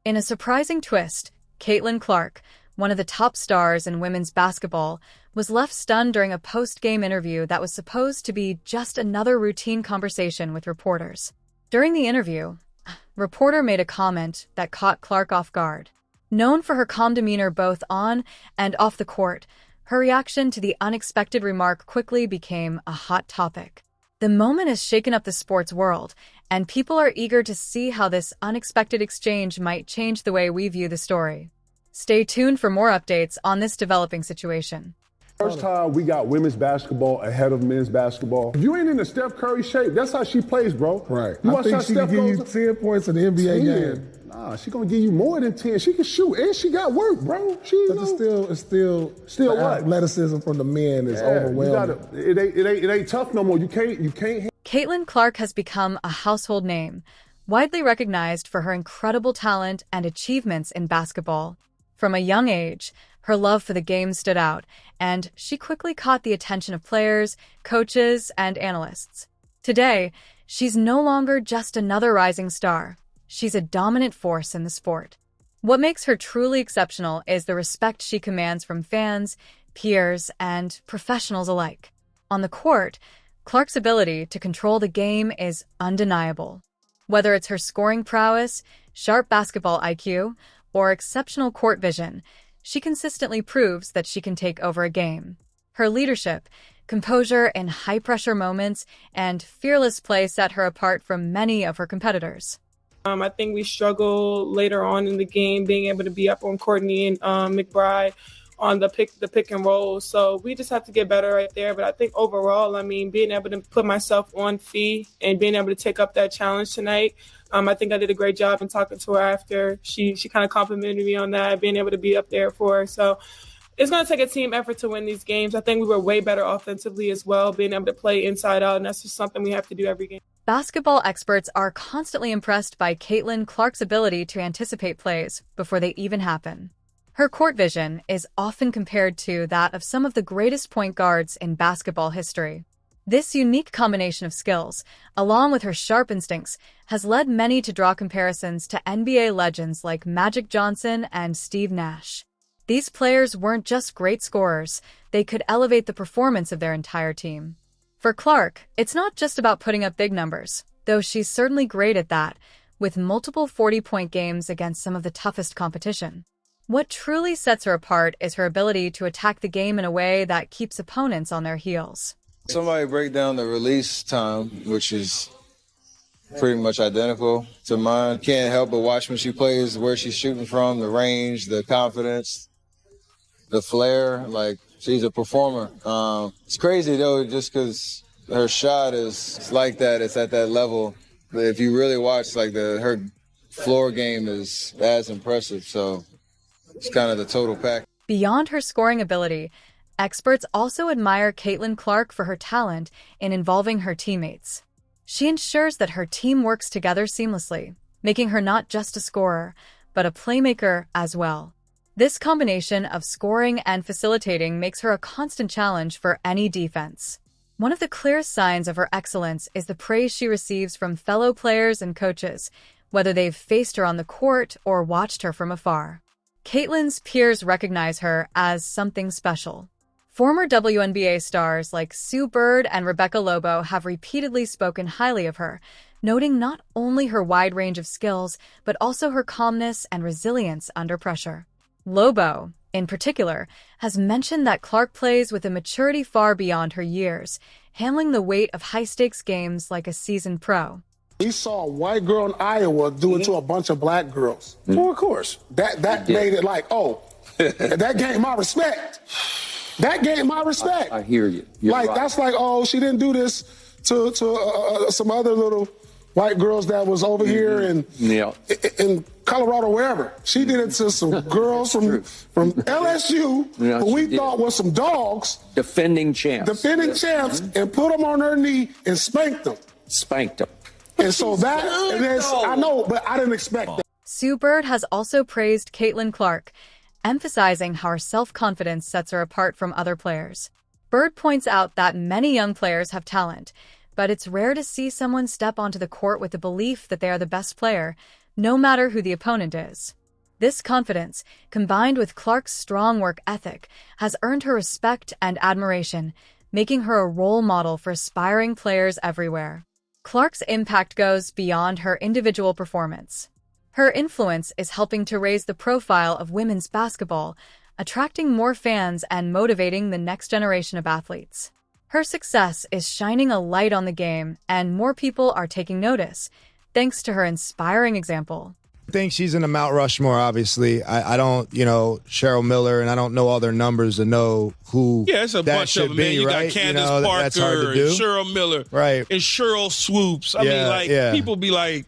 In a surprising twist, Caitlin Clark, one of the top stars in women's basketball, was left stunned during a post-game interview that was supposed to be just another routine conversation with reporters. During the interview, a reporter made a comment that caught Clark off guard. Known for her calm demeanor both on and off the court, her reaction to the unexpected remark quickly became a hot topic. The moment has shaken up the sports world, and people are eager to see how this unexpected exchange might change the way we view the story. Stay tuned for more updates on this developing situation. First time we got women's basketball ahead of men's basketball. If you ain't in the Steph Curry shape, that's how she plays, bro. Right. You I watch think how she Steph can give goes you 10 points in the NBA game. Nah, she gonna give you more than 10. She can shoot, and she got work, bro. But it's still Still the what? athleticism from the men is overwhelming. It ain't tough no more. You can't. Caitlin Clark has become a household name, widely recognized for her incredible talent and achievements in basketball. From a young age, her love for the game stood out, and she quickly caught the attention of players, coaches, and analysts. Today, she's no longer just another rising star. She's a dominant force in the sport. What makes her truly exceptional is the respect she commands from fans, peers, and professionals alike. On the court, Clark's ability to control the game is undeniable. Whether it's her scoring prowess, sharp basketball IQ, or exceptional court vision, she consistently proves that she can take over a game. Her leadership, composure in high-pressure moments, and fearless play set her apart from many of her competitors. I think we struggle later on in the game being able to be up on Courtney and McBride on the pick and roll. So we just have to get better right there. But I think overall, being able to put myself on Fee and being able to take up that challenge tonight, I think I did a great job in talking to her after. She kind of complimented me on that, being able to be up there for her. So it's going to take a team effort to win these games. I think we were way better offensively as well, being able to play inside out, and that's just something we have to do every game. Basketball experts are constantly impressed by Caitlin Clark's ability to anticipate plays before they even happen. Her court vision is often compared to that of some of the greatest point guards in basketball history. This unique combination of skills, along with her sharp instincts, has led many to draw comparisons to NBA legends like Magic Johnson and Steve Nash. These players weren't just great scorers, they could elevate the performance of their entire team. For Clark, it's not just about putting up big numbers, though she's certainly great at that, with multiple 40-point games against some of the toughest competition. What truly sets her apart is her ability to attack the game in a way that keeps opponents on their heels. Somebody break down the release time, which is pretty much identical to mine. Can't help but watch when she plays, where she's shooting from, the range, the confidence, the flair. Like, she's a performer. It's crazy, though, just because her shot is like that. It's at that level. But if you really watch, like, her floor game is as impressive. So it's kind of the total pack. Beyond her scoring ability, experts also admire Caitlin Clark for her talent in involving her teammates. She ensures that her team works together seamlessly, making her not just a scorer, but a playmaker as well. This combination of scoring and facilitating makes her a constant challenge for any defense. One of the clearest signs of her excellence is the praise she receives from fellow players and coaches, whether they've faced her on the court or watched her from afar. Caitlin's peers recognize her as something special. Former WNBA stars like Sue Bird and Rebecca Lobo have repeatedly spoken highly of her, noting not only her wide range of skills, but also her calmness and resilience under pressure. Lobo, in particular, has mentioned that Clark plays with a maturity far beyond her years, handling the weight of high-stakes games like a seasoned pro. We saw a white girl in Iowa do it to a bunch of black girls. Well, of course. That made it like, oh, that gained my respect. That gained my respect. I hear you. You're like, right. That's like, oh, she didn't do this to some other little white girls that was over here in Colorado, wherever. She did it to some girls from LSU who we thought was some dogs. Defending champs. And put them on her knee and spanked them. And so I know, but I didn't expect that. Sue Bird has also praised Caitlin Clark, emphasizing how her self-confidence sets her apart from other players. Bird points out that many young players have talent, but it's rare to see someone step onto the court with the belief that they are the best player, no matter who the opponent is. This confidence, combined with Clark's strong work ethic, has earned her respect and admiration, making her a role model for aspiring players everywhere. Clark's impact goes beyond her individual performance. Her influence is helping to raise the profile of women's basketball, attracting more fans and motivating the next generation of athletes. Her success is shining a light on the game, and more people are taking notice, thanks to her inspiring example. I think she's in the Mount Rushmore, obviously. I don't, Cheryl Miller, and I don't know all their numbers to know who it's a that bunch should of them, be, man. You right? got Candace Parker that's hard to do. and Cheryl Miller right. and Cheryl Swoops. I mean, people be like,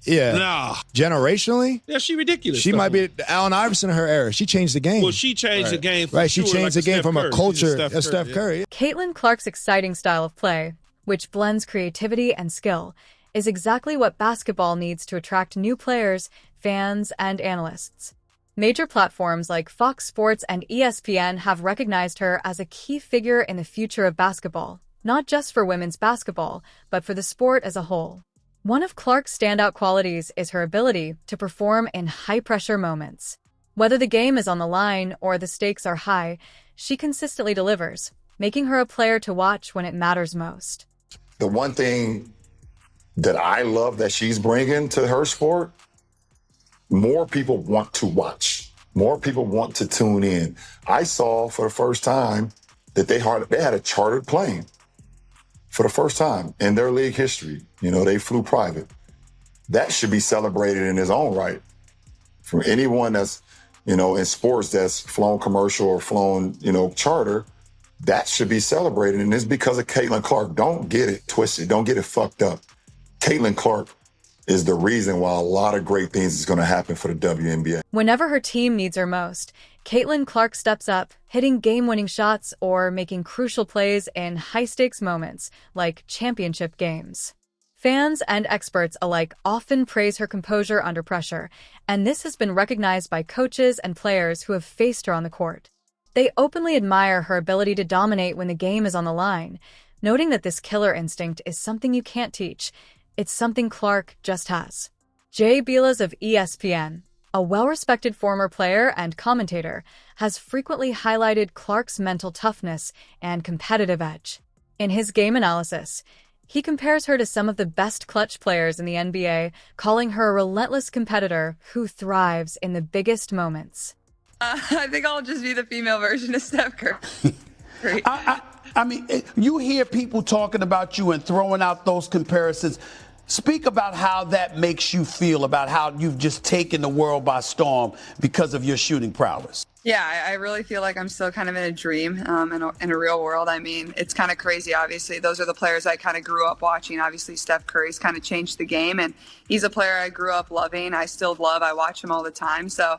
nah. Generationally? Yeah, she ridiculous. She might be Allen Iverson in her era. She changed the game. Well, she changed the game for She sure, changed like the game Steph from Curry. a culture She's Steph Curry. Caitlin Clark's exciting style of play, which blends creativity and skill, is exactly what basketball needs to attract new players, fans, and analysts. Major platforms like Fox Sports and ESPN have recognized her as a key figure in the future of basketball, not just for women's basketball, but for the sport as a whole. One of Clark's standout qualities is her ability to perform in high-pressure moments. Whether the game is on the line or the stakes are high, she consistently delivers, making her a player to watch when it matters most. The one thing that I love that she's bringing to her sport, more people want to watch. More people want to tune in. I saw for the first time that they had a chartered plane for the first time in their league history. They flew private. That should be celebrated in its own right. For anyone that's, in sports that's flown commercial or flown, charter, that should be celebrated. And it's because of Caitlin Clark. Don't get it twisted. Don't get it fucked up. Caitlin Clark is the reason why a lot of great things is going to happen for the WNBA. Whenever her team needs her most, Caitlin Clark steps up, hitting game-winning shots or making crucial plays in high-stakes moments like championship games. Fans and experts alike often praise her composure under pressure, and this has been recognized by coaches and players who have faced her on the court. They openly admire her ability to dominate when the game is on the line, noting that this killer instinct is something you can't teach. It's something Clark just has. Jay Bilas of ESPN, a well-respected former player and commentator, has frequently highlighted Clark's mental toughness and competitive edge. In his game analysis, he compares her to some of the best clutch players in the NBA, calling her a relentless competitor who thrives in the biggest moments. I think I'll just be the female version of Steph Curry. Great. I mean, you hear people talking about you and throwing out those comparisons. Speak about how that makes you feel, about how you've just taken the world by storm because of your shooting prowess. Yeah, I really feel like I'm still kind of in a dream in a real world. I mean, it's kind of crazy, obviously. Those are the players I kind of grew up watching. Obviously, Steph Curry's kind of changed the game, and he's a player I grew up loving. I still love. I watch him all the time. So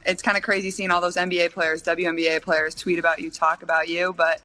it's kind of crazy seeing all those NBA players, WNBA players tweet about you, talk about you. But